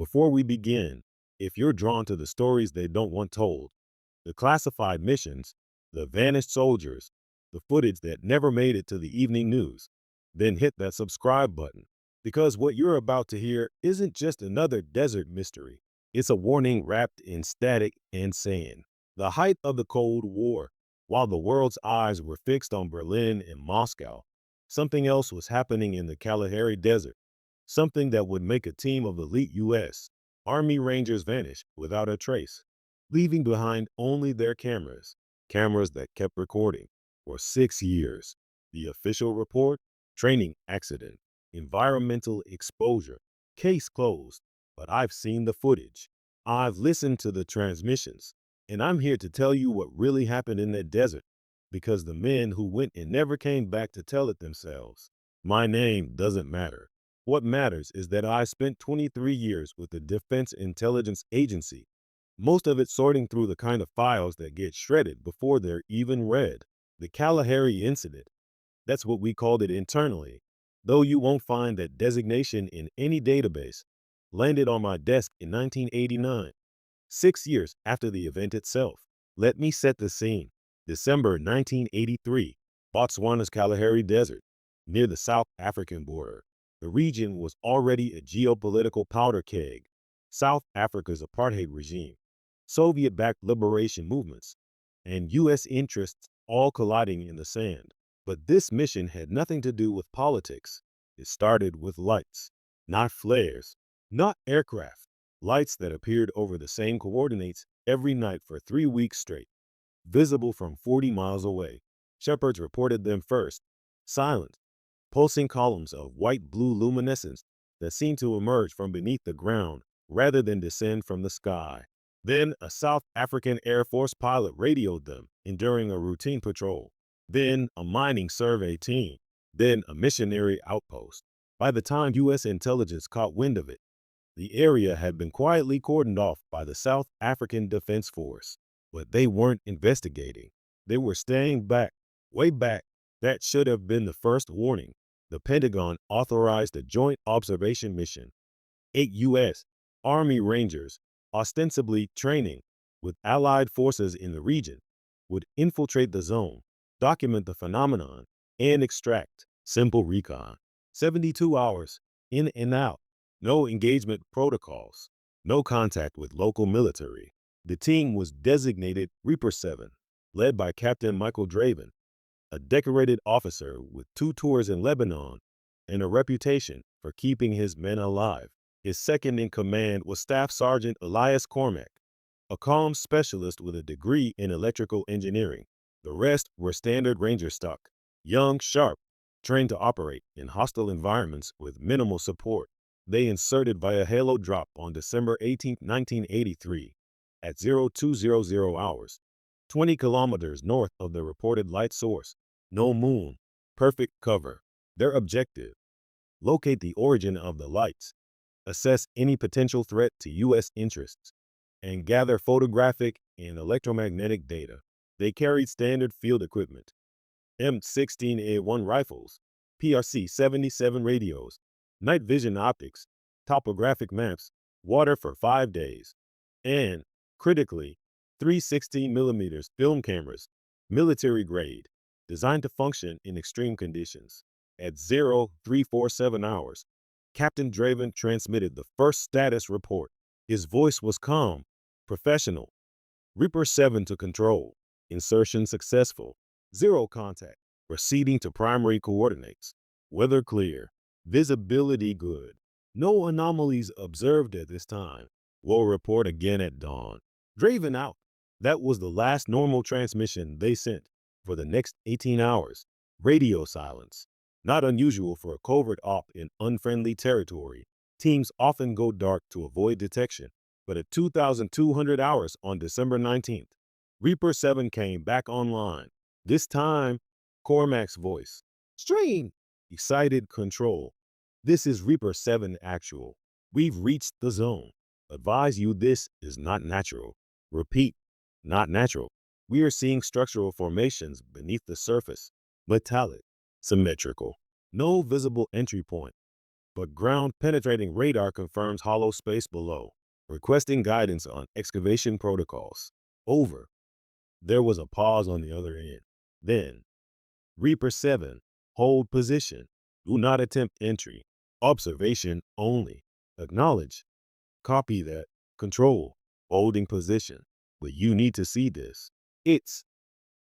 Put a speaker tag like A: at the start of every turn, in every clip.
A: Before we begin, if you're drawn to the stories they don't want told, the classified missions, the vanished soldiers, the footage that never made it to the evening news, then hit that subscribe button. Because what you're about to hear isn't just another desert mystery. It's a warning wrapped in static and sand. The height of the Cold War, while the world's eyes were fixed on Berlin and Moscow, something else was happening in the Kalahari Desert, something that would make a team of elite U.S. Army Rangers vanish without a trace, leaving behind only their cameras, cameras that kept recording for 6 years. The official report: training accident, environmental exposure, case closed. But I've seen the footage. I've listened to the transmissions, and I'm here to tell you what really happened in that desert, because the men who went and never came back to tell it themselves. My name doesn't matter. What matters is that I spent 23 years with the Defense Intelligence Agency, most of it sorting through the kind of files that get shredded before they're even read. The Kalahari incident, that's what we called it internally, though you won't find that designation in any database, landed on my desk in 1989, 6 years after the event itself. Let me set the scene. December 1983, Botswana's Kalahari Desert, near the South African border. The region was already a geopolitical powder keg. South Africa's apartheid regime, Soviet-backed liberation movements, and U.S. interests all colliding in the sand. But this mission had nothing to do with politics. It started with lights, not flares, not aircraft, lights that appeared over the same coordinates every night for 3 weeks straight, visible from 40 miles away. Shepherds reported them first, silent, pulsing columns of white-blue luminescence that seemed to emerge from beneath the ground rather than descend from the sky. Then a South African Air Force pilot radioed them during a routine patrol. Then a mining survey team. Then a missionary outpost. By the time U.S. intelligence caught wind of it, the area had been quietly cordoned off by the South African Defense Force. But they weren't investigating. They were staying back, way back. That should have been the first warning. The Pentagon authorized a joint observation mission. 8 U.S. Army Rangers, ostensibly training with Allied forces in the region, would infiltrate the zone, document the phenomenon, and extract. Simple recon. 72 hours, in and out. No engagement protocols. No contact with local military. The team was designated Reaper 7, led by Captain Michael Draven, a decorated officer with 2 tours in Lebanon and a reputation for keeping his men alive. His second in command was Staff Sergeant Elias Cormack, a calm specialist with a degree in electrical engineering. The rest were standard Ranger stock, young, sharp, trained to operate in hostile environments with minimal support. They inserted via halo drop on December 18, 1983, at 0200 hours, 20 kilometers north of the reported light source. No moon, perfect cover. Their objective: locate the origin of the lights, assess any potential threat to U.S. interests, and gather photographic and electromagnetic data. They carried standard field equipment: M16A1 rifles, PRC-77 radios, night vision optics, topographic maps, water for 5 days, and, critically, 3 16mm film cameras, military grade, designed to function in extreme conditions. At 0347 hours, Captain Draven transmitted the first status report. His voice was calm, professional. Reaper 7 to control. Insertion successful. Zero contact. Proceeding to primary coordinates. Weather clear. Visibility good. No anomalies observed at this time. We'll report again at dawn. Draven out. That was the last normal transmission they sent. For the next 18 hours, radio silence. Not unusual for a covert op in unfriendly territory. Teams often go dark to avoid detection. But at 2,200 hours on December 19th, Reaper 7 came back online. This time, Cormac's voice. Stream! Excited control. This is Reaper 7 actual. We've reached the zone. Advise you this is not natural. Repeat, not natural. We are seeing structural formations beneath the surface. Metallic. Symmetrical. No visible entry point. but ground-penetrating radar confirms hollow space below, requesting guidance on excavation protocols. Over. There was a pause on the other end. Then, Reaper 7, hold position. Do not attempt entry. Observation only. Acknowledge. Copy that. Control. Holding position. But you need to see this. It's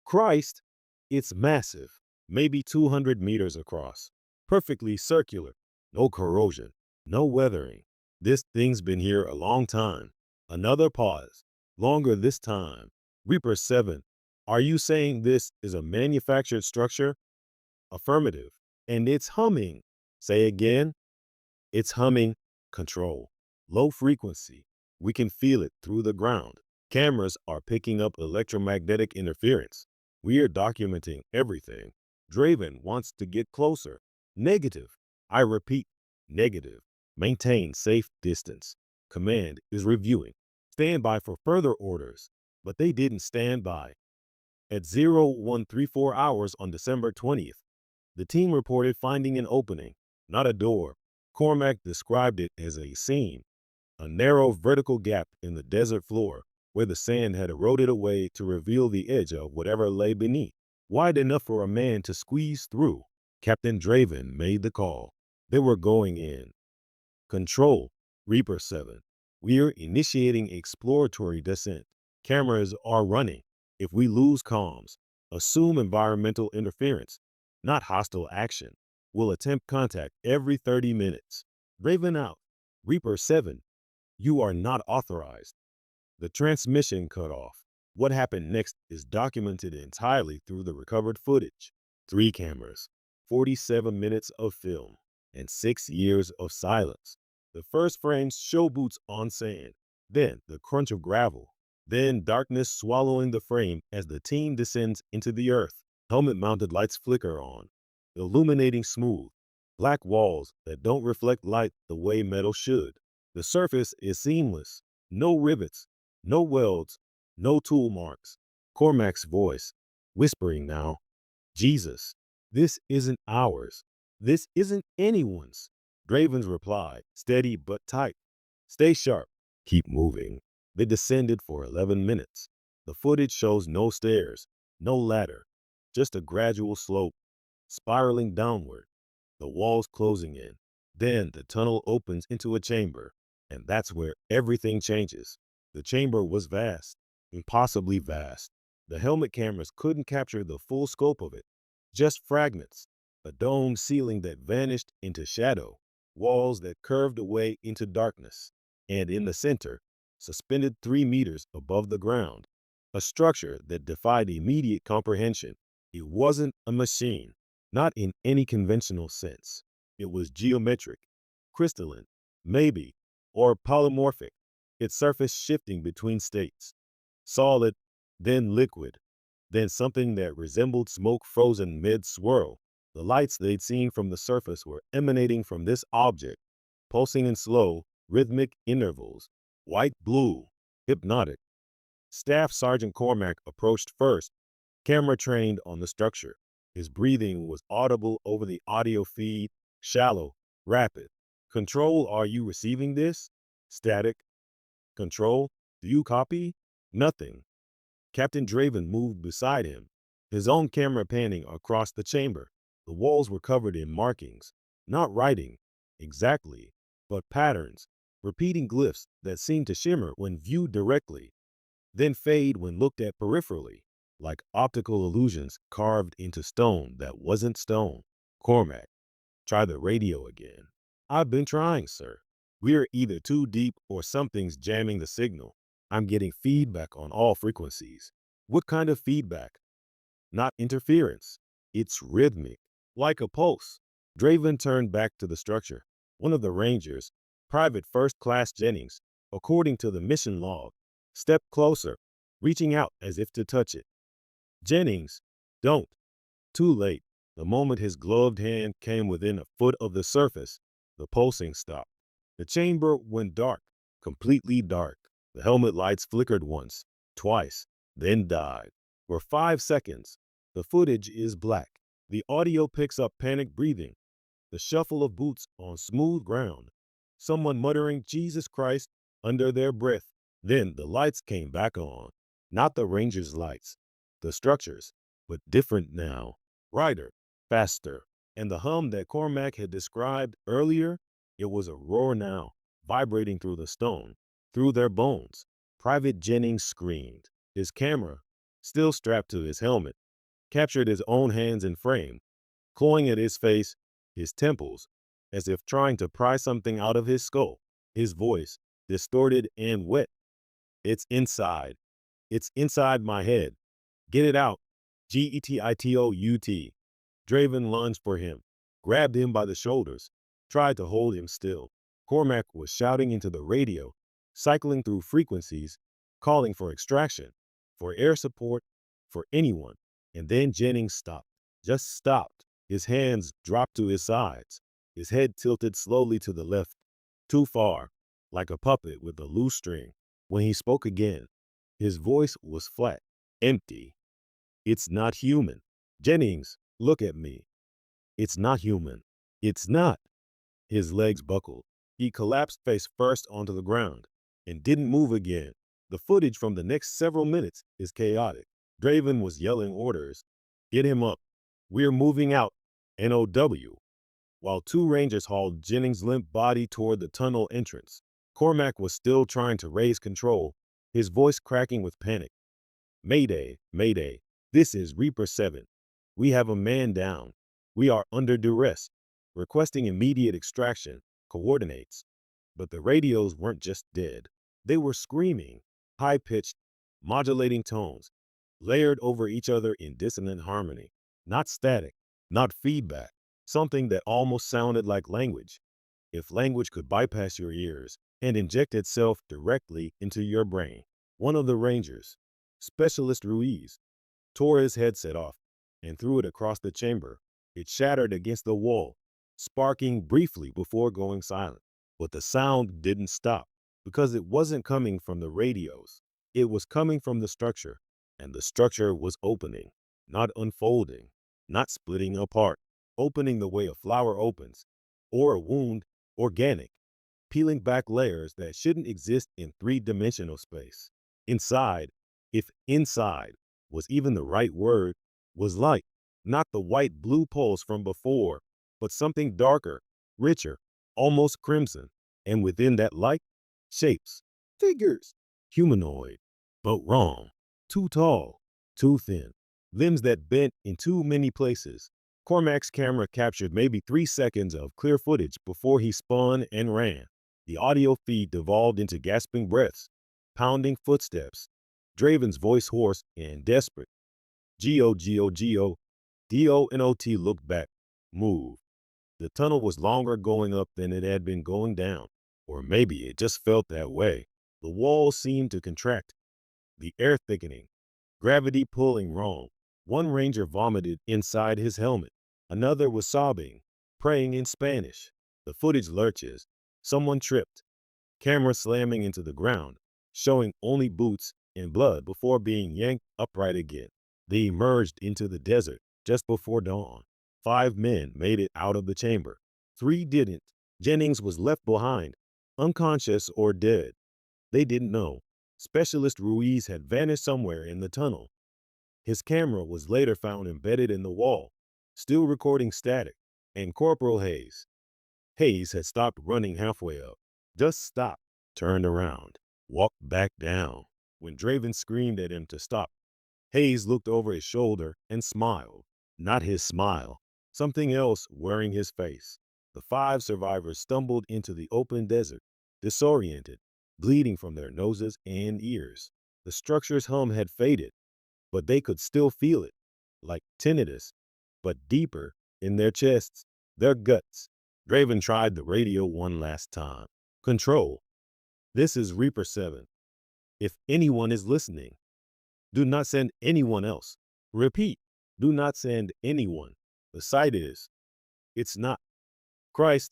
A: Christ. It's massive. Maybe 200 meters across. Perfectly circular. No corrosion. No weathering. This thing's been here a long time. Another pause. Longer this time. Reaper 7. Are you saying this is a manufactured structure? Affirmative. And it's humming. Say again. It's humming. Control. Low frequency. We can feel it through the ground. Cameras are picking up electromagnetic interference. We are documenting everything. Draven wants to get closer. Negative. I repeat, negative. Maintain safe distance. Command is reviewing. Stand by for further orders. But they didn't stand by. At 0134 hours on December 20th, the team reported finding an opening, not a door. Cormac described it as a seam, a narrow vertical gap in the desert floor where the sand had eroded away to reveal the edge of whatever lay beneath, wide enough for a man to squeeze through. Captain Draven made the call. They were going in. Control, Reaper 7. We're initiating exploratory descent. Cameras are running. If we lose comms, assume environmental interference, not hostile action. We'll attempt contact every 30 minutes. Raven out. Reaper 7. You are not authorized. The transmission cut off. What happened next is documented entirely through the recovered footage. 3 cameras, 47 minutes of film, and 6 years of silence. The first frames show boots on sand, then the crunch of gravel, then darkness swallowing the frame as the team descends into the earth. Helmet-mounted lights flicker on, illuminating smooth, black walls that don't reflect light the way metal should. The surface is seamless. No rivets, no welds, no tool marks. Cormac's voice, whispering now, Jesus, this isn't ours. This isn't anyone's. Draven's reply, steady but tight. Stay sharp. Keep moving. They descended for 11 minutes. The footage shows no stairs, no ladder, just a gradual slope, spiraling downward, the walls closing in. Then the tunnel opens into a chamber, and that's where everything changes. The chamber was vast, impossibly vast. The helmet cameras couldn't capture the full scope of it, just fragments. A domed ceiling that vanished into shadow, walls that curved away into darkness, and in the center, suspended 3 meters above the ground, a structure that defied immediate comprehension. It wasn't a machine, not in any conventional sense. It was geometric, crystalline, maybe, or polymorphic, its surface shifting between states. Solid, then liquid, then something that resembled smoke frozen mid-swirl. The lights they'd seen from the surface were emanating from this object, pulsing in slow, rhythmic intervals. White-blue, hypnotic. Staff Sergeant Cormac approached first, camera trained on the structure. His breathing was audible over the audio feed, shallow, rapid. Control, are you receiving this? Static. Control, do you copy? Nothing. Captain Draven moved beside him, his own camera panning across the chamber. The walls were covered in markings, not writing, exactly, but patterns, repeating glyphs that seemed to shimmer when viewed directly, then fade when looked at peripherally, like optical illusions carved into stone that wasn't stone. Cormac, try the radio again. I've been trying, sir. We're either too deep or something's jamming the signal. I'm getting feedback on all frequencies. What kind of feedback? Not interference. It's rhythmic, like a pulse. Draven turned back to the structure. One of the rangers, Private First Class Jennings, according to the mission log, stepped closer, reaching out as if to touch it. Jennings, don't. Too late. The moment his gloved hand came within a foot of the surface, the pulsing stopped. The chamber went dark, completely dark. The helmet lights flickered once, twice, then died. For 5 seconds, the footage is black. The audio picks up panic breathing, the shuffle of boots on smooth ground, someone muttering Jesus Christ under their breath. Then the lights came back on. Not the Rangers' lights, the structures, but different now. Brighter, faster. And the hum that Cormac had described earlier, it was a roar now, vibrating through the stone, through their bones. Private Jennings screamed. His camera, still strapped to his helmet, captured his own hands in frame, clawing at his face, his temples, as if trying to pry something out of his skull. His voice, distorted and wet. It's inside. It's inside my head. Get it out. Getout. Draven lunged for him, grabbed him by the shoulders, tried to hold him still. Cormac was shouting into the radio, cycling through frequencies, calling for extraction, for air support, for anyone. And then Jennings stopped, just stopped. His hands dropped to his sides, his head tilted slowly to the left, too far, like a puppet with a loose string. When he spoke again, his voice was flat, empty. It's not human. Jennings, look at me. It's not human. It's not. His legs buckled. He collapsed face first onto the ground and didn't move again. The footage from the next several minutes is chaotic. Draven was yelling orders. Get him up. We're moving out. NOW. While two rangers hauled Jennings' limp body toward the tunnel entrance, Cormac was still trying to raise control, his voice cracking with panic. Mayday, Mayday. This is Reaper 7. We have a man down. We are under duress, requesting immediate extraction, coordinates. But the radios weren't just dead. They were screaming, high-pitched, modulating tones, layered over each other in dissonant harmony. Not static, not feedback, something that almost sounded like language. If language could bypass your ears and inject itself directly into your brain. One of the rangers, Specialist Ruiz, tore his headset off and threw it across the chamber. It shattered against the wall, sparking briefly before going silent. But the sound didn't stop because it wasn't coming from the radios. It was coming from the structure, and the structure was opening, not unfolding, not splitting apart, opening the way a flower opens, or a wound, organic, peeling back layers that shouldn't exist in three-dimensional space. Inside, if inside was even the right word, was light, not the white-blue pulse from before, but something darker, richer, almost crimson. And within that light, shapes, figures, humanoid, but wrong, too tall, too thin, limbs that bent in too many places. Cormac's camera captured maybe 3 seconds of clear footage before he spun and ran. The audio feed devolved into gasping breaths, pounding footsteps, Draven's voice hoarse and desperate. Go. DONOT looked back, moved. The tunnel was longer going up than it had been going down, or maybe it just felt that way. The walls seemed to contract, the air thickening, gravity pulling wrong. One ranger vomited inside his helmet. Another was sobbing, praying in Spanish. The footage lurches. Someone tripped, camera slamming into the ground, showing only boots and blood before being yanked upright again. They emerged into the desert just before dawn. 5 men made it out of the chamber. 3 didn't. Jennings was left behind, unconscious or dead. They didn't know. Specialist Ruiz had vanished somewhere in the tunnel. His camera was later found embedded in the wall, still recording static. And Corporal Hayes had stopped running halfway up. Just stopped, turned around, walked back down. When Draven screamed at him to stop, Hayes looked over his shoulder and smiled. Not his smile, something else wearing his face. The 5 survivors stumbled into the open desert, disoriented, bleeding from their noses and ears. The structure's hum had faded, but they could still feel it, like tinnitus, but deeper in their chests, their guts. Draven tried the radio one last time. Control. This is Reaper 7. If anyone is listening, do not send anyone else. Repeat, do not send anyone. The site is. It's not. Christ,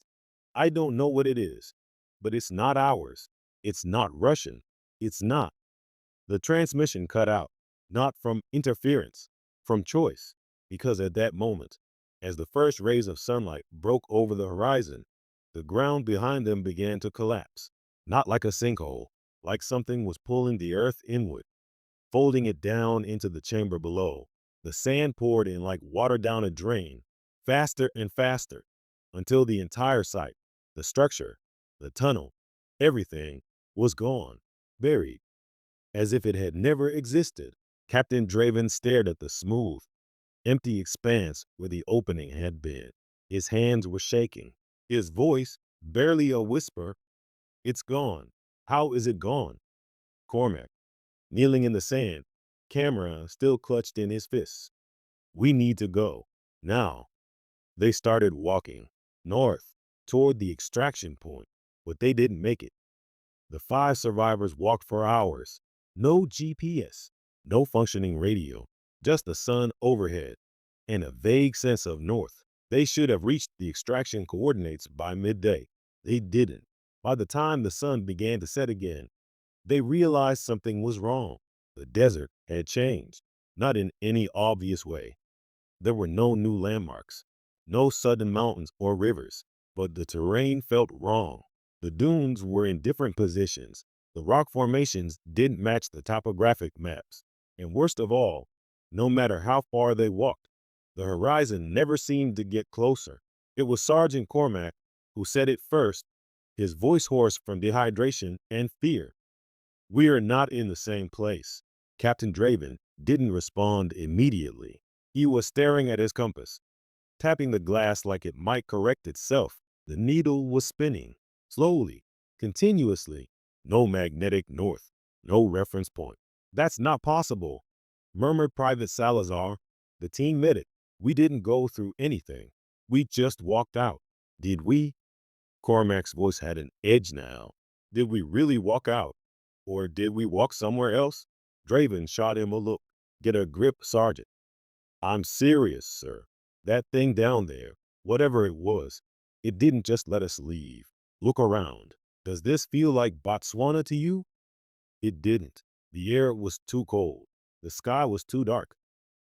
A: I don't know what it is, but it's not ours. It's not Russian. It's not. The transmission cut out, not from interference, from choice, because at that moment, As the first rays of sunlight broke over the horizon, the ground behind them began to collapse, not like a sinkhole, like something was pulling the earth inward, folding it down into the chamber below. The sand poured in like water down a drain, faster and faster, until the entire site, the structure, the tunnel, everything was gone, buried, as if it had never existed. Captain Draven stared at the smooth, empty expanse where the opening had been. His hands were shaking. His voice, barely a whisper, "It's gone. How is it gone?" Cormac, kneeling in the sand, camera still clutched in his fists. "We need to go. Now." They started walking north toward the extraction point, but they didn't make it. The five survivors walked for hours. No GPS, no functioning radio, just the sun overhead and a vague sense of north. They should have reached the extraction coordinates by midday. They didn't. By the time the sun began to set again, they realized something was wrong. The desert had changed, not in any obvious way. There were no new landmarks, no sudden mountains or rivers, but the terrain felt wrong. The dunes were in different positions. The rock formations didn't match the topographic maps. And worst of all, no matter how far they walked, the horizon never seemed to get closer. It was Sergeant Cormac who said it first, his voice hoarse from dehydration and fear. "We are not in the same place." Captain Draven didn't respond immediately. He was staring at his compass, tapping the glass like it might correct itself. The needle was spinning, slowly, continuously. No magnetic north, no reference point. "That's not possible," murmured Private Salazar. The team admitted, "We didn't go through anything. We just walked out." "Did we?" Cormac's voice had an edge now. "Did we really walk out? Or did we walk somewhere else?" Draven shot him a look. "Get a grip, Sergeant." "I'm serious, sir. That thing down there, whatever it was, it didn't just let us leave. Look around. Does this feel like Botswana to you?" It didn't. The air was too cold. The sky was too dark,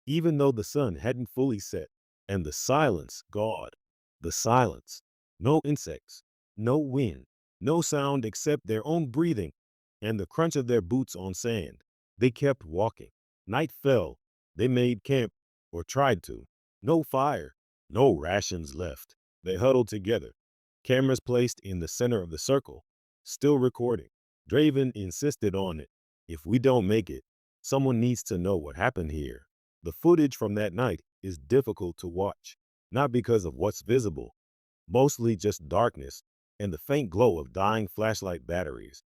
A: even though the sun hadn't fully set. And the silence, God, the silence. No insects, no wind, no sound except their own breathing and the crunch of their boots on sand. They kept walking. Night fell. They made camp, or tried to. No fire, no rations left. They huddled together, cameras placed in the center of the circle, still recording. Draven insisted on it. "If we don't make it, someone needs to know what happened here." The footage from that night is difficult to watch, not because of what's visible, mostly just darkness and the faint glow of dying flashlight batteries,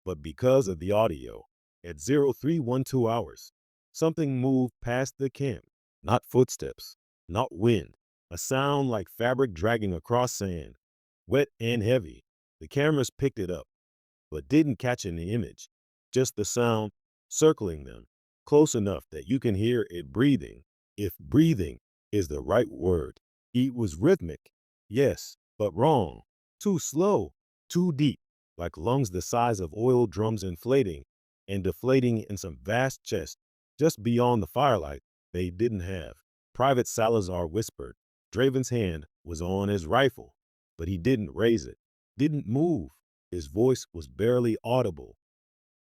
A: but because of the audio. At 0312 hours, something moved past the camp. Not footsteps, not wind, a sound like fabric dragging across sand, wet and heavy. The cameras picked it up, but didn't catch any image, just the sound circling them, close enough that you can hear it breathing, if breathing is the right word. It was rhythmic, yes, but wrong, too slow, too deep, like lungs the size of oil drums inflating and deflating in some vast chest just beyond the firelight they didn't have. Private Salazar whispered. Draven's hand was on his rifle, but he didn't raise it, didn't move. His voice was barely audible.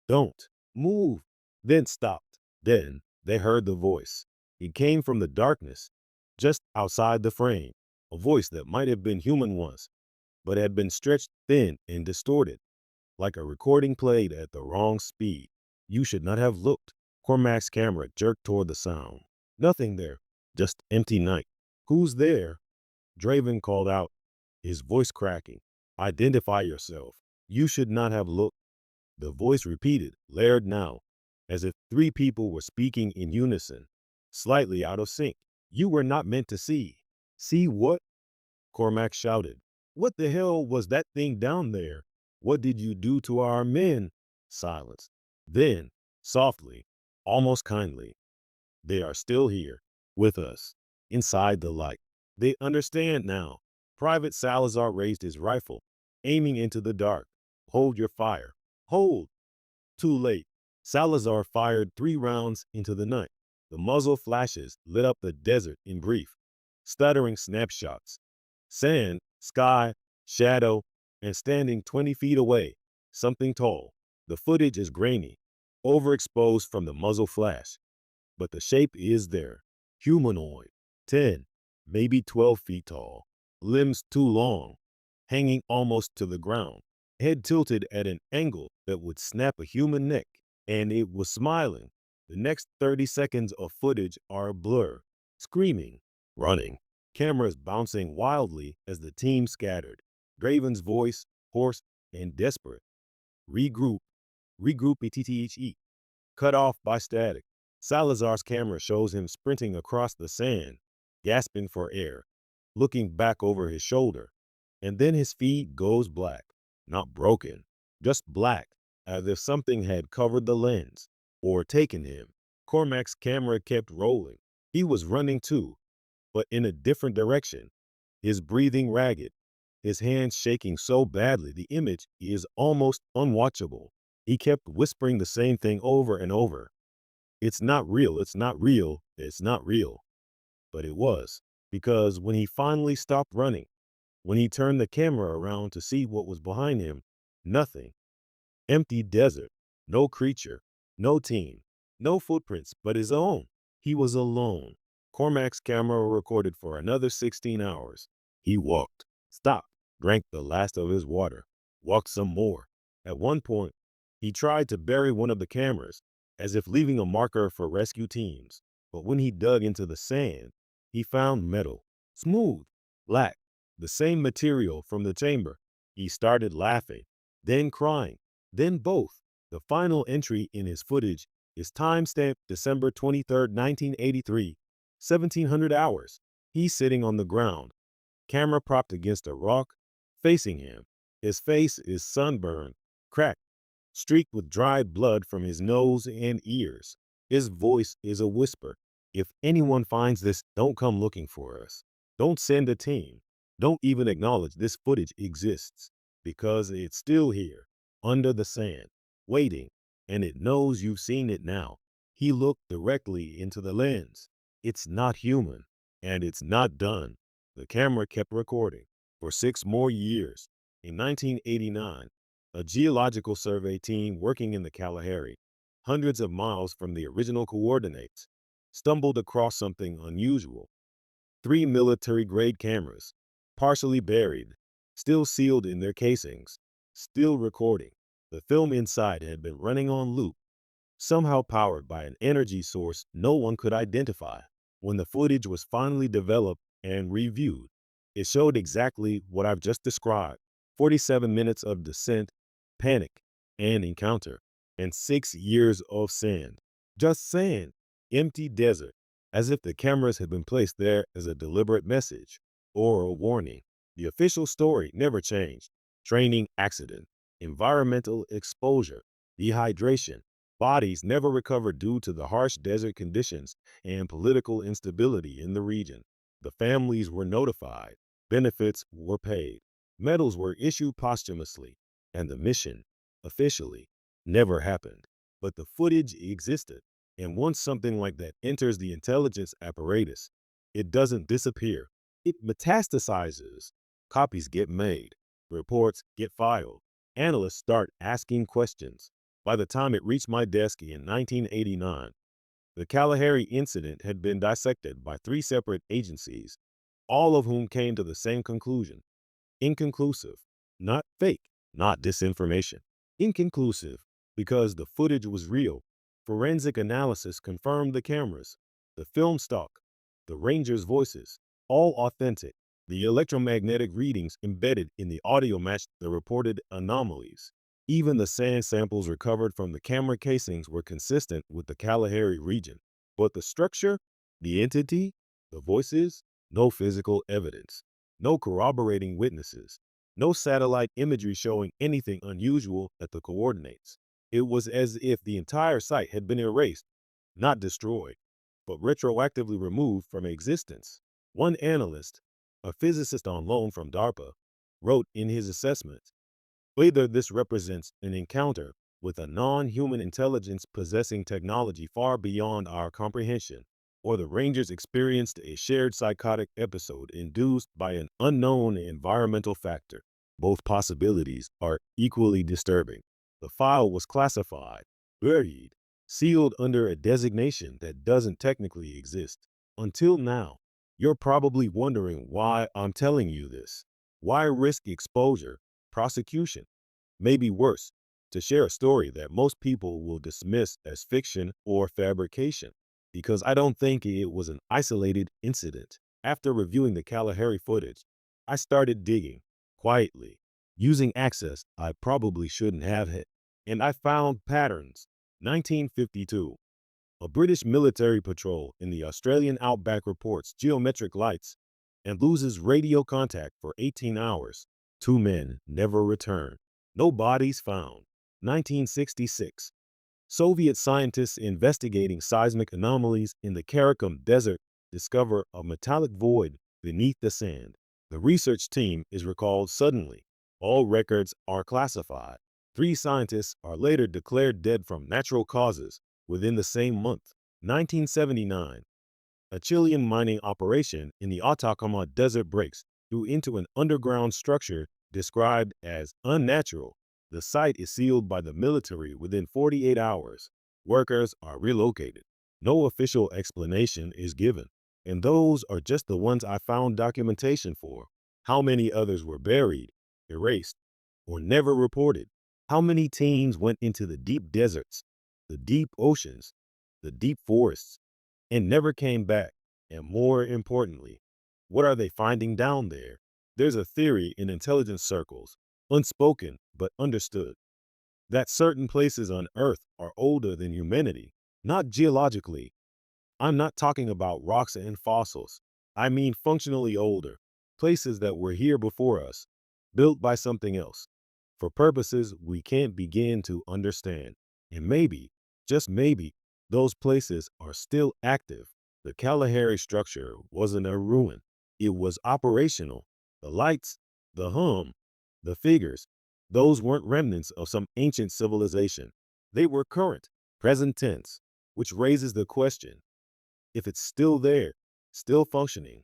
A: "Don't move." Then stopped. Then they heard the voice. It came from the darkness, just outside the frame. A voice that might have been human once, but had been stretched thin and distorted, like a recording played at the wrong speed. "You should not have looked." Cormac's camera jerked toward the sound. Nothing there, just empty night. "Who's there?" Draven called out, his voice cracking. "Identify yourself." "You should not have looked." The voice repeated, layered now, as if three people were speaking in unison, slightly out of sync. "You were not meant to see." "See what?" Cormac shouted. "What the hell was that thing down there? What did you do to our men?" Silence. Then, softly, almost kindly, "They are still here, with us, inside the light. They understand now." Private Salazar raised his rifle, aiming into the dark. "Hold your fire. Hold." Too late. Salazar fired 3 rounds into the night. The muzzle flashes lit up the desert in brief, stuttering snapshots. Sand, sky, shadow, and standing 20 feet away, something tall. The footage is grainy, overexposed from the muzzle flash, but the shape is there. Humanoid, 10, maybe 12 feet tall, limbs too long, hanging almost to the ground, head tilted at an angle that would snap a human neck, and it was smiling. The next 30 seconds of footage are a blur, screaming, running, cameras bouncing wildly as the team scattered. Draven's voice, hoarse and desperate. Regroup, regroup, ETTHE, cut off by static. Salazar's camera shows him sprinting across the sand, gasping for air, looking back over his shoulder. And then his feed goes black. Not broken, just black, as if something had covered the lens or taken him. Cormac's camera kept rolling. He was running too, but in a different direction. His breathing ragged, his hands shaking so badly the image is almost unwatchable. He kept whispering the same thing over and over. It's not real, it's not real, it's not real. But it was, because when he finally stopped running, when he turned the camera around to see what was behind him, nothing. Empty desert, no creature, no team, no footprints but his own. He was alone. Cormac's camera recorded for another 16 hours. He walked, stopped, drank the last of his water, walked some more. At one point, he tried to bury one of the cameras, as if leaving a marker for rescue teams. But when he dug into the sand, he found metal, smooth, black, the same material from the chamber. He started laughing, then crying, then both. The final entry in his footage is timestamped December 23rd, 1983, 1700 hours. He's sitting on the ground, camera propped against a rock, facing him. His face is sunburned, cracked, streaked with dried blood from his nose and ears. His voice is a whisper. If anyone finds this, don't come looking for us. Don't send a team. Don't even acknowledge this footage exists, because it's still here, under the sand, waiting, and it knows you've seen it now. He looked directly into the lens. It's not human, and it's not done. The camera kept recording for 6 more years. In 1989, a geological survey team working in the Kalahari, hundreds of miles from the original coordinates, stumbled across something unusual. 3 military-grade cameras, partially buried, still sealed in their casings, still recording. The film inside had been running on loop, somehow powered by an energy source no one could identify. When the footage was finally developed and reviewed, it showed exactly what I've just described: 47 minutes of descent, panic, and encounter, and 6 years of sand. Just sand, empty desert, as if the cameras had been placed there as a deliberate message or a warning. The official story never changed. Training accident, environmental exposure, dehydration. Bodies never recovered due to the harsh desert conditions and political instability in the region. The families were notified, benefits were paid, medals were issued posthumously, and the mission, officially, never happened. But the footage existed, and once something like that enters the intelligence apparatus, it doesn't disappear. It metastasizes. Copies get made, reports get filed, analysts start asking questions. By the time it reached my desk in 1989, the Kalahari incident had been dissected by 3 separate agencies, all of whom came to the same conclusion: inconclusive, not fake, not disinformation. Inconclusive because the footage was real. Forensic analysis confirmed the cameras, the film stock, the rangers' voices, all authentic. The electromagnetic readings embedded in the audio matched the reported anomalies. Even the sand samples recovered from the camera casings were consistent with the Kalahari region. But the structure, the entity, the voices, no physical evidence, no corroborating witnesses, no satellite imagery showing anything unusual at the coordinates. It was as if the entire site had been erased, not destroyed, but retroactively removed from existence. One analyst, a physicist on loan from DARPA, wrote in his assessment, "Whether this represents an encounter with a non-human intelligence possessing technology far beyond our comprehension, or the Rangers experienced a shared psychotic episode induced by an unknown environmental factor. Both possibilities are equally disturbing. The file was classified, buried, sealed under a designation that doesn't technically exist. Until now, you're probably wondering why I'm telling you this. Why risk exposure, prosecution, maybe worse, to share a story that most people will dismiss as fiction or fabrication? Because I don't think it was an isolated incident. After reviewing the Kalahari footage, I started digging, quietly, using access I probably shouldn't have had. And I found patterns. 1952. A British military patrol in the Australian outback reports geometric lights and loses radio contact for 18 hours. Two men never return. No bodies found. 1966. Soviet scientists investigating seismic anomalies in the Kalahari Desert discover a metallic void beneath the sand. The research team is recalled suddenly. All records are classified. Three scientists are later declared dead from natural causes within the same month. 1979. A Chilean mining operation in the Atacama Desert breaks through into an underground structure described as unnatural. The site is sealed by the military within 48 hours. Workers are relocated. No official explanation is given. And those are just the ones I found documentation for. How many others were buried, erased, or never reported? How many teams went into the deep deserts, the deep oceans, the deep forests, and never came back? And more importantly, what are they finding down there? There's a theory in intelligence circles, unspoken but understood, that certain places on Earth are older than humanity, not geologically. I'm not talking about rocks and fossils. I mean functionally older, places that were here before us, built by something else, for purposes we can't begin to understand. And maybe, just maybe, those places are still active. The Kalahari structure wasn't a ruin. It was operational. The lights, the hum, the figures, those weren't remnants of some ancient civilization. They were current, present tense, which raises the question, if it's still there, still functioning,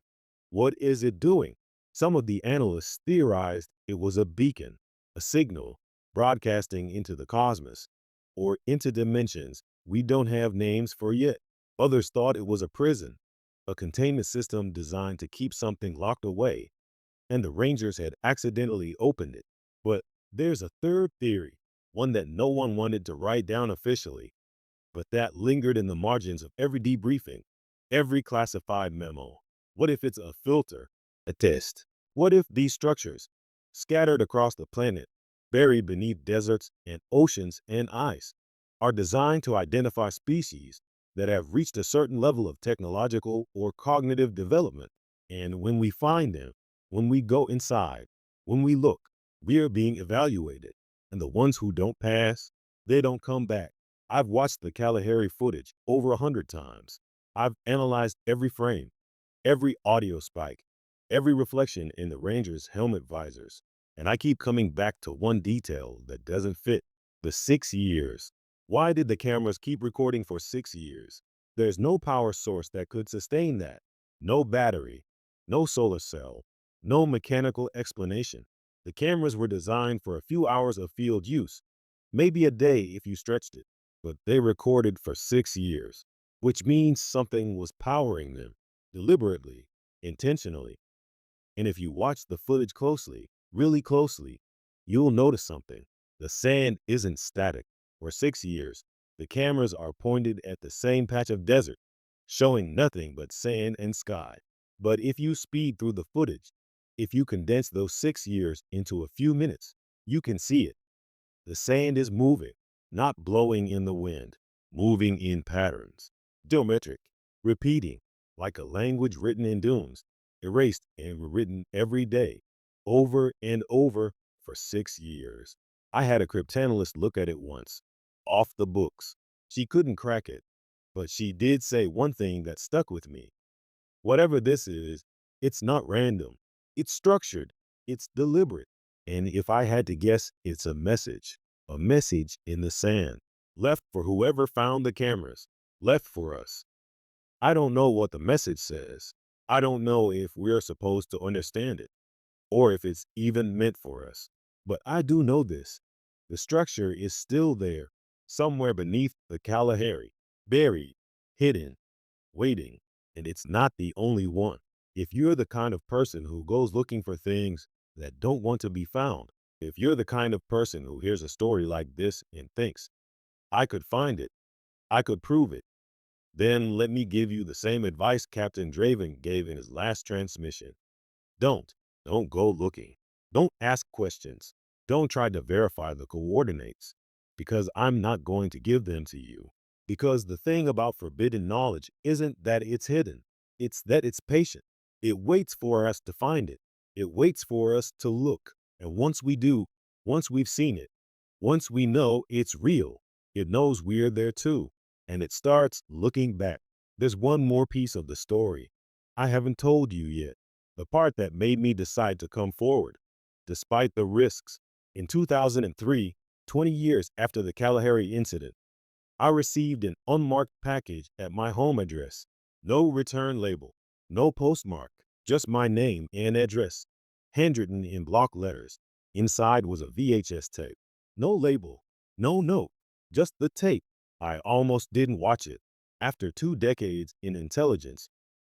A: what is it doing? Some of the analysts theorized it was a beacon, a signal, broadcasting into the cosmos, or into dimensions we don't have names for yet. Others thought it was a prison, a containment system designed to keep something locked away, and the Rangers had accidentally opened it. But there's a third theory, one that no one wanted to write down officially, but that lingered in the margins of every debriefing, every classified memo. What if it's a filter, a test? What if these structures, scattered across the planet, buried beneath deserts and oceans and ice, are designed to identify species that have reached a certain level of technological or cognitive development? And when we find them, when we go inside, when we look, we are being evaluated. And the ones who don't pass, they don't come back. I've watched the Kalahari footage over 100 times. I've analyzed every frame, every audio spike, every reflection in the Rangers' helmet visors. And I keep coming back to one detail that doesn't fit. The 6 years. Why did the cameras keep recording for 6 years? There's no power source that could sustain that. No battery, no solar cell, no mechanical explanation. The cameras were designed for a few hours of field use, maybe a day if you stretched it, but they recorded for 6 years, which means something was powering them, deliberately, intentionally. And if you watch the footage closely, really closely, you'll notice something. The sand isn't static. For 6 years, the cameras are pointed at the same patch of desert, showing nothing but sand and sky. But if you speed through the footage, if you condense those 6 years into a few minutes, you can see it. The sand is moving, not blowing in the wind, moving in patterns. Geometric, repeating, like a language written in dunes, erased and rewritten every day, over and over for 6 years. I had a cryptanalyst look at it once, off the books. She couldn't crack it, but she did say one thing that stuck with me. Whatever this is, it's not random. It's structured. It's deliberate. And if I had to guess, it's a message in the sand, left for whoever found the cameras, left for us. I don't know what the message says. I don't know if we're supposed to understand it or if it's even meant for us. But I do know this. The structure is still there, somewhere beneath the Kalahari, buried, hidden, waiting, and it's not the only one. If you're the kind of person who goes looking for things that don't want to be found, if you're the kind of person who hears a story like this and thinks, I could find it, I could prove it, then let me give you the same advice Captain Draven gave in his last transmission. Don't. Don't go looking. Don't ask questions. Don't try to verify the coordinates because I'm not going to give them to you. Because the thing about forbidden knowledge isn't that it's hidden. It's that it's patient. It waits for us to find it. It waits for us to look. And once we do, once we've seen it, once we know it's real, it knows we're there too. And it starts looking back. There's one more piece of the story I haven't told you yet. The part that made me decide to come forward, despite the risks. In 2003, 20 years after the Kalahari incident, I received an unmarked package at my home address. No return label, no postmark, just my name and address, handwritten in block letters. Inside was a VHS tape. No label, no note, just the tape. I almost didn't watch it. After 2 decades in intelligence,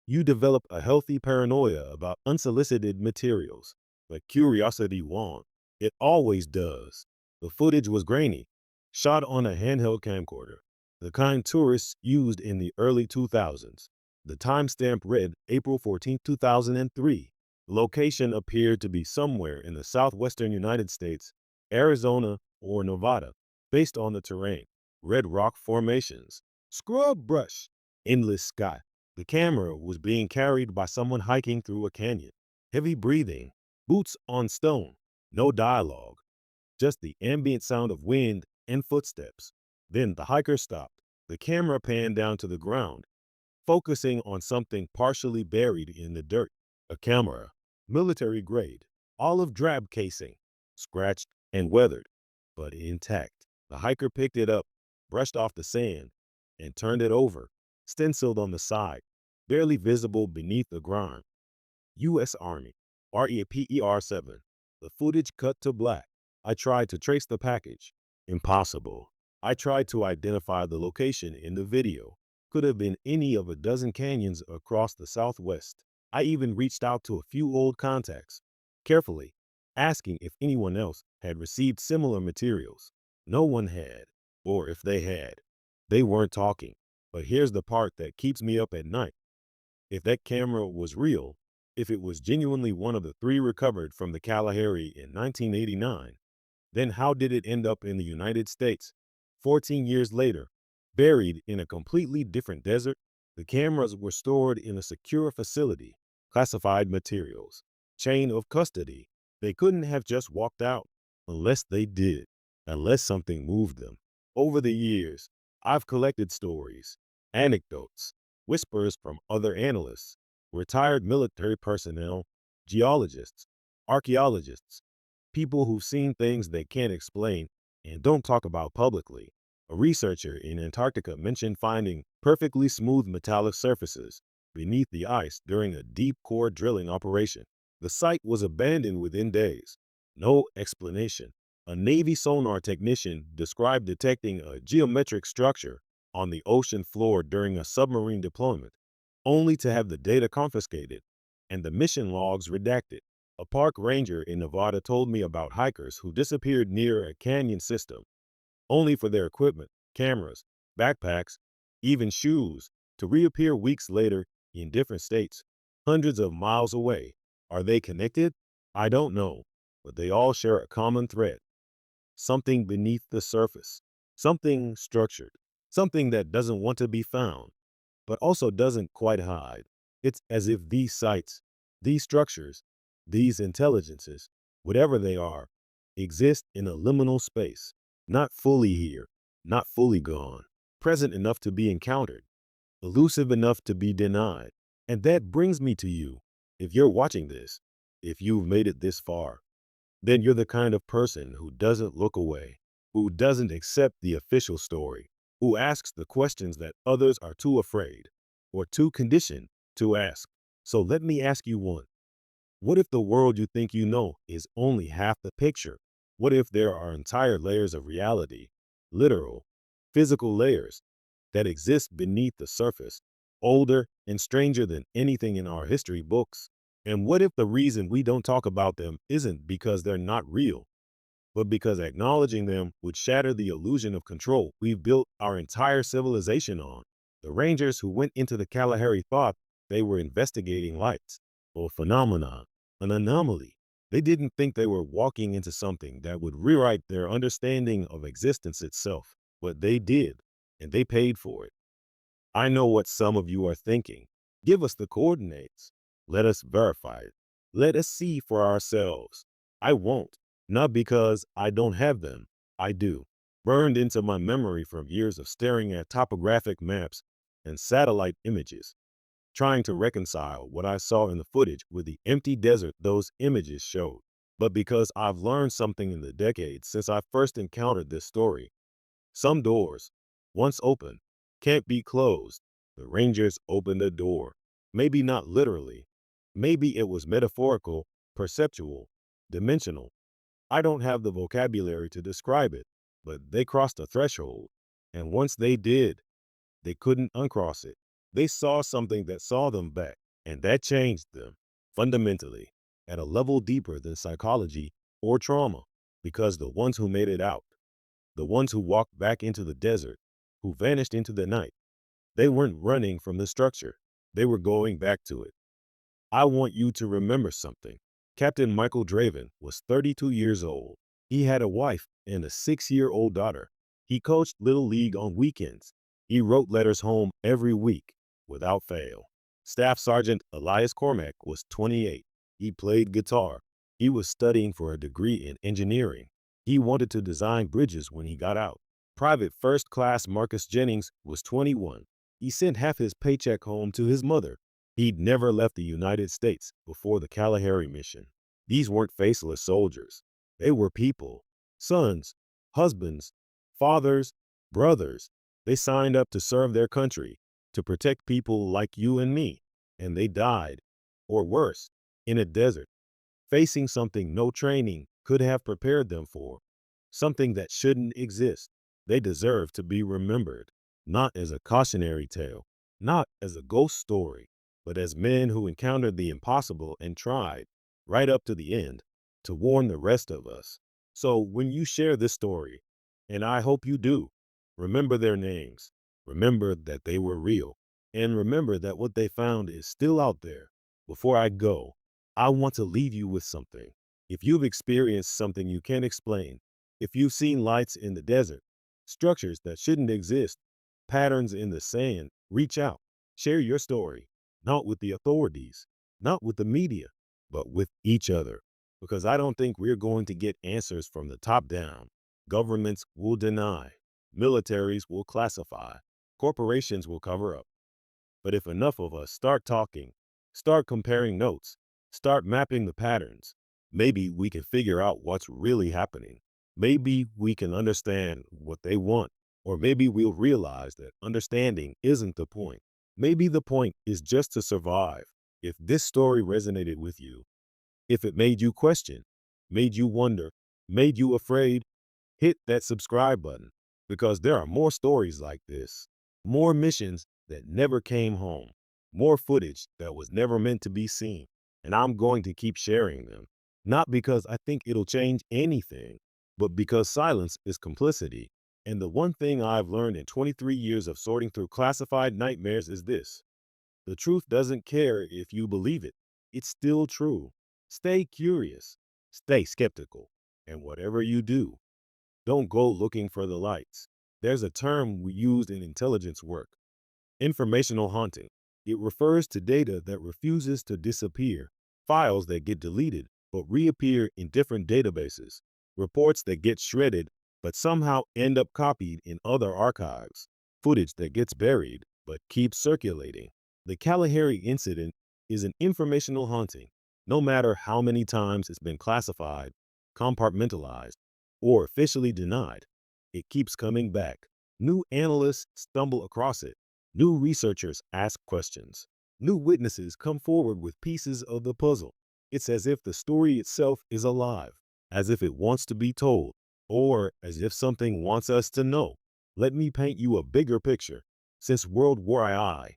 A: you develop a healthy paranoia about unsolicited materials, but curiosity won. It always does. The footage was grainy, shot on a handheld camcorder, the kind tourists used in the early 2000s. The timestamp read April 14, 2003. The location appeared to be somewhere in the southwestern United States, Arizona or Nevada, based on the terrain. Red rock formations, scrub brush, endless sky. The camera was being carried by someone hiking through a canyon. Heavy breathing, boots on stone, no dialogue, just the ambient sound of wind and footsteps. Then the hiker stopped. The camera panned down to the ground, focusing on something partially buried in the dirt. A camera, military grade, olive drab casing, scratched and weathered, but intact. The hiker picked it up, brushed off the sand, and turned it over, stenciled on the side, barely visible beneath the grime. U.S. Army, REPER 7. The footage cut to black. I tried to trace the package. Impossible. I tried to identify the location in the video. Could have been any of a dozen canyons across the Southwest. I even reached out to a few old contacts, carefully, asking if anyone else had received similar materials. No one had, or if they had, they weren't talking. But here's the part that keeps me up at night. If that camera was real, if it was genuinely one of the 3 recovered from the Kalahari in 1989, then how did it end up in the United States 14 years later, buried in a completely different desert? The cameras were stored in a secure facility, classified materials, chain of custody. They couldn't have just walked out unless they did, unless something moved them. Over the years, I've collected stories, anecdotes, whispers from other analysts, retired military personnel, geologists, archaeologists, people who've seen things they can't explain and don't talk about publicly. A researcher in Antarctica mentioned finding perfectly smooth metallic surfaces beneath the ice during a deep core drilling operation. The site was abandoned within days. No explanation. A Navy sonar technician described detecting a geometric structure on the ocean floor during a submarine deployment, only to have the data confiscated and the mission logs redacted. A park ranger in Nevada told me about hikers who disappeared near a canyon system, only for their equipment, cameras, backpacks, even shoes, to reappear weeks later in different states, hundreds of miles away. Are they connected? I don't know, but they all share a common thread. Something beneath the surface, something structured, something that doesn't want to be found, but also doesn't quite hide. It's as if these sites, these structures, these intelligences, whatever they are, exist in a liminal space, not fully here, not fully gone, present enough to be encountered, elusive enough to be denied. And that brings me to you. If you're watching this, if you've made it this far, then you're the kind of person who doesn't look away, who doesn't accept the official story, who asks the questions that others are too afraid or too conditioned to ask. So let me ask you one. What if the world you think you know is only half the picture? What if there are entire layers of reality, literal, physical layers that exist beneath the surface, older and stranger than anything in our history books? And what if the reason we don't talk about them isn't because they're not real, but because acknowledging them would shatter the illusion of control we've built our entire civilization on? The rangers who went into the Kalahari thought they were investigating lights or phenomena, an anomaly. They didn't think they were walking into something that would rewrite their understanding of existence itself, but they did, and they paid for it. I know what some of you are thinking. Give us the coordinates. Let us verify it. Let us see for ourselves. I won't. Not because I don't have them. I do. Burned into my memory from years of staring at topographic maps and satellite images, trying to reconcile what I saw in the footage with the empty desert those images showed. But because I've learned something in the decades since I first encountered this story, some doors, once open, can't be closed. The Rangers opened the door. Maybe not literally. Maybe it was metaphorical, perceptual, dimensional. I don't have the vocabulary to describe it, but they crossed a threshold. And once they did, they couldn't uncross it. They saw something that saw them back, and that changed them fundamentally at a level deeper than psychology or trauma, because the ones who made it out, the ones who walked back into the desert, who vanished into the night, they weren't running from the structure. They were going back to it. I want you to remember something. Captain Michael Draven was 32 years old. He had a wife and a 6-year-old daughter. He coached Little League on weekends. He wrote letters home every week, without fail. Staff Sergeant Elias Cormack was 28. He played guitar. He was studying for a degree in engineering. He wanted to design bridges when he got out. Private First Class Marcus Jennings was 21. He sent half his paycheck home to his mother. He'd never left the United States before the Kalahari mission. These weren't faceless soldiers. They were people, sons, husbands, fathers, brothers. They signed up to serve their country, to protect people like you and me. And they died, or worse, in a desert, facing something no training could have prepared them for, something that shouldn't exist. They deserve to be remembered, not as a cautionary tale, not as a ghost story, but as men who encountered the impossible and tried, right up to the end, to warn the rest of us. So when you share this story, and I hope you do, remember their names, remember that they were real, and remember that what they found is still out there. Before I go, I want to leave you with something. If you've experienced something you can't explain, if you've seen lights in the desert, structures that shouldn't exist, patterns in the sand, reach out, share your story, not with the authorities, not with the media, but with each other. Because I don't think we're going to get answers from the top down. Governments will deny, militaries will classify, corporations will cover up. But if enough of us start talking, start comparing notes, start mapping the patterns, maybe we can figure out what's really happening. Maybe we can understand what they want, or maybe we'll realize that understanding isn't the point. Maybe the point is just to survive. If this story resonated with you, if it made you question, made you wonder, made you afraid, hit that subscribe button, because there are more stories like this, more missions that never came home, more footage that was never meant to be seen. And I'm going to keep sharing them, not because I think it'll change anything, but because silence is complicity. And the one thing I've learned in 23 years of sorting through classified nightmares is this: the truth doesn't care if you believe it. It's still true. Stay curious, stay skeptical, and whatever you do, don't go looking for the lights. There's a term we used in intelligence work: informational haunting. It refers to data that refuses to disappear, files that get deleted but reappear in different databases, reports that get shredded but somehow end up copied in other archives, footage that gets buried but keeps circulating. The Kalahari incident is an informational haunting. No matter how many times it's been classified, compartmentalized, or officially denied, it keeps coming back. New analysts stumble across it. New researchers ask questions. New witnesses come forward with pieces of the puzzle. It's as if the story itself is alive, as if it wants to be told, or as if something wants us to know. Let me paint you a bigger picture. Since World War I,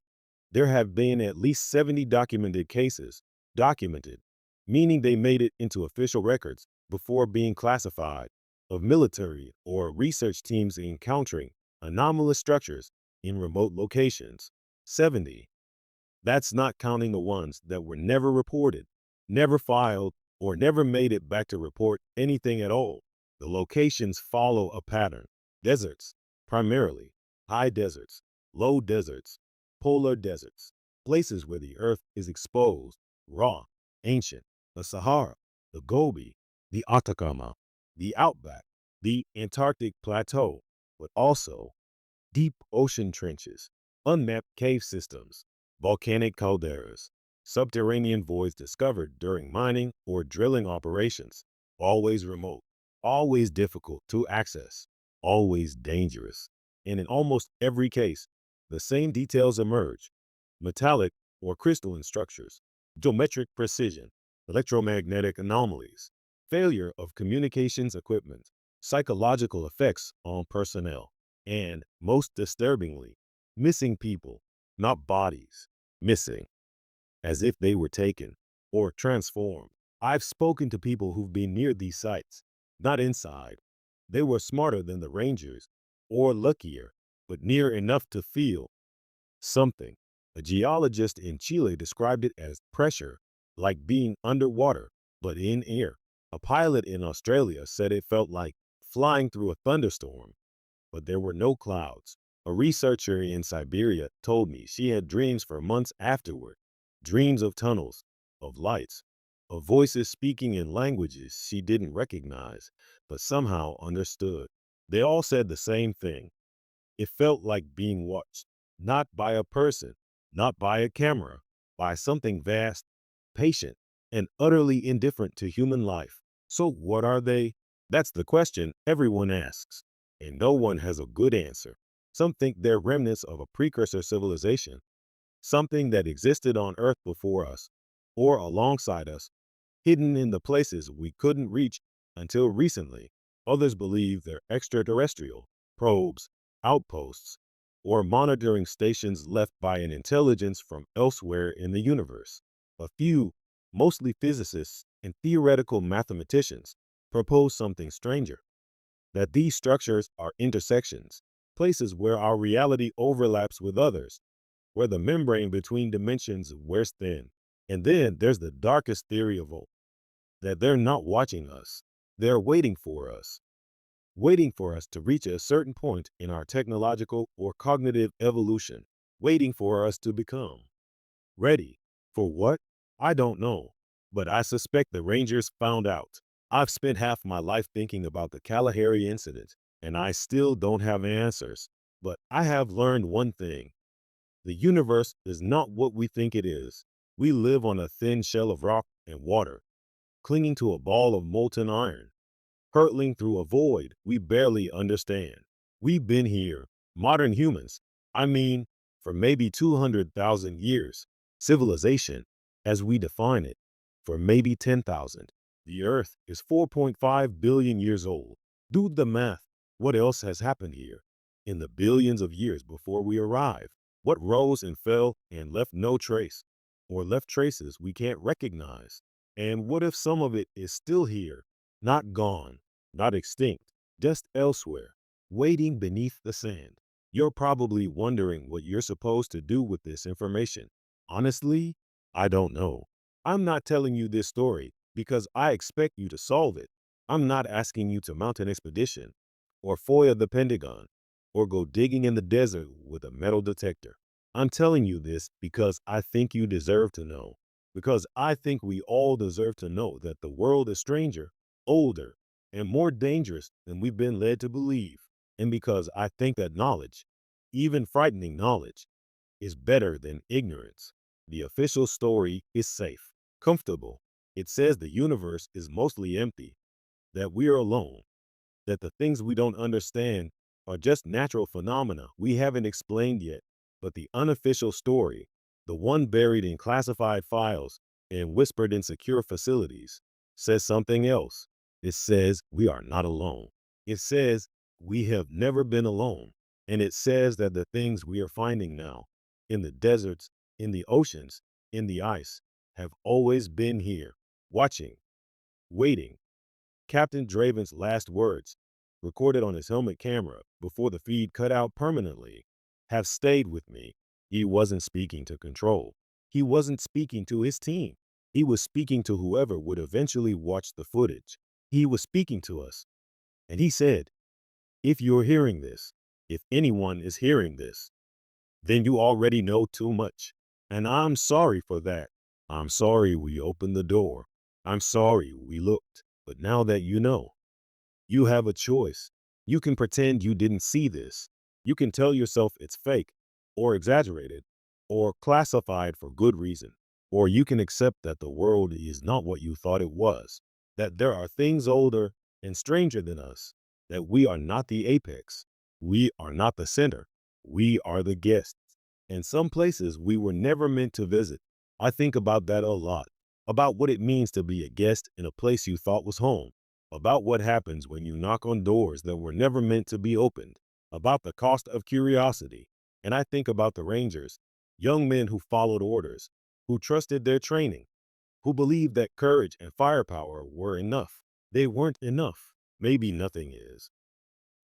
A: there have been at least 70 documented cases, documented, meaning they made it into official records before being classified, of military or research teams encountering anomalous structures in remote locations. 70. That's not counting the ones that were never reported, never filed, or never made it back to report anything at all. The locations follow a pattern. Deserts, primarily, high deserts, low deserts, polar deserts, places where the earth is exposed, raw, ancient, the Sahara, the Gobi, the Atacama, the Outback, the Antarctic Plateau, but also deep ocean trenches, unmapped cave systems, volcanic calderas, subterranean voids discovered during mining or drilling operations, always remote, always difficult to access, always dangerous. And in almost every case, the same details emerge: metallic or crystalline structures, geometric precision, electromagnetic anomalies, failure of communications equipment, psychological effects on personnel, and, most disturbingly, missing people, not bodies, missing, as if they were taken or transformed. I've spoken to people who've been near these sites, not inside. They were smarter than the rangers, or luckier, but near enough to feel something. A geologist in Chile described it as pressure, like being underwater, but in air. A pilot in Australia said it felt like flying through a thunderstorm, but there were no clouds. A researcher in Siberia told me she had dreams for months afterward, dreams of tunnels, of lights, of voices speaking in languages she didn't recognize, but somehow understood. They all said the same thing. It felt like being watched, not by a person, not by a camera, by something vast, patient, and utterly indifferent to human life. So what are they? That's the question everyone asks, and no one has a good answer. Some think they're remnants of a precursor civilization, something that existed on Earth before us, or alongside us, hidden in the places we couldn't reach until recently. Others believe they're extraterrestrial, probes, outposts, or monitoring stations left by an intelligence from elsewhere in the universe. A few, mostly physicists and theoretical mathematicians, propose something stranger: that these structures are intersections, places where our reality overlaps with others, where the membrane between dimensions wears thin. And then there's the darkest theory of all, that they're not watching us. They're waiting for us to reach a certain point in our technological or cognitive evolution, waiting for us to become ready. For what? I don't know, but I suspect the Rangers found out. I've spent half my life thinking about the Kalahari incident, and I still don't have answers. But I have learned one thing: the universe is not what we think it is. We live on a thin shell of rock and water, clinging to a ball of molten iron, hurtling through a void we barely understand. We've been here, modern humans, I mean, for maybe 200,000 years. Civilization, as we define it, for maybe 10,000. The Earth is 4.5 billion years old. Do the math. What else has happened here in the billions of years before we arrive? What rose and fell and left no trace, or left traces we can't recognize? And what if some of it is still here, not gone, not extinct, just elsewhere, waiting beneath the sand? You're probably wondering what you're supposed to do with this information. Honestly, I don't know. I'm not telling you this story because I expect you to solve it. I'm not asking you to mount an expedition, or foil the Pentagon, or go digging in the desert with a metal detector. I'm telling you this because I think you deserve to know. Because I think we all deserve to know that the world is stranger, older, and more dangerous than we've been led to believe. And because I think that knowledge, even frightening knowledge, is better than ignorance. The official story is safe, comfortable. It says the universe is mostly empty, that we are alone, that the things we don't understand are just natural phenomena we haven't explained yet. But the unofficial story, the one buried in classified files and whispered in secure facilities, says something else. It says we are not alone. It says we have never been alone. And it says that the things we are finding now, in the deserts, in the oceans, in the ice, have always been here, watching, waiting. Captain Draven's last words, recorded on his helmet camera before the feed cut out permanently, have stayed with me. He wasn't speaking to control. He wasn't speaking to his team. He was speaking to whoever would eventually watch the footage. He was speaking to us. And he said, if you're hearing this, if anyone is hearing this, then you already know too much. And I'm sorry for that. I'm sorry we opened the door. I'm sorry we looked. But now that you know, you have a choice. You can pretend you didn't see this. You can tell yourself it's fake, or exaggerated, or classified for good reason. Or you can accept that the world is not what you thought it was, that there are things older and stranger than us, that we are not the apex. We are not the center. We are the guests. And some places we were never meant to visit. I think about that a lot, about what it means to be a guest in a place you thought was home, about what happens when you knock on doors that were never meant to be opened, about the cost of curiosity. And I think about the Rangers, young men who followed orders, who trusted their training, who believed that courage and firepower were enough. They weren't enough. Maybe nothing is.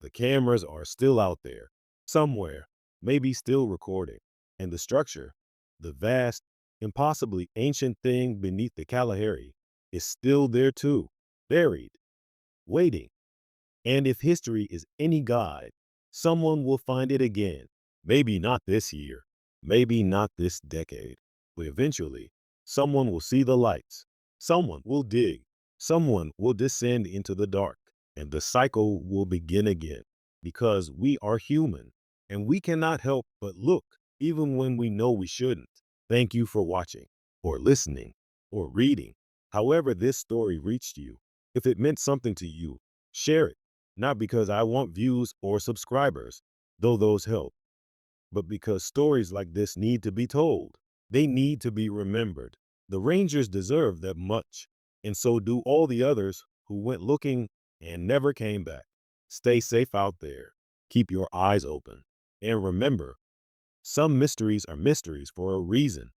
A: The cameras are still out there, somewhere, maybe still recording. And the structure, the vast, impossibly ancient thing beneath the Kalahari, is still there too, buried, waiting. And if history is any guide, someone will find it again. Maybe not this year, maybe not this decade, but eventually, someone will see the lights. Someone will dig. Someone will descend into the dark, and the cycle will begin again. Because we are human, and we cannot help but look, even when we know we shouldn't. Thank you for watching, or listening, or reading. However this story reached you, if it meant something to you, share it. Not because I want views or subscribers, though those help, but because stories like this need to be told. They need to be remembered. The Rangers deserve that much, and so do all the others who went looking and never came back. Stay safe out there. Keep your eyes open. And remember, some mysteries are mysteries for a reason.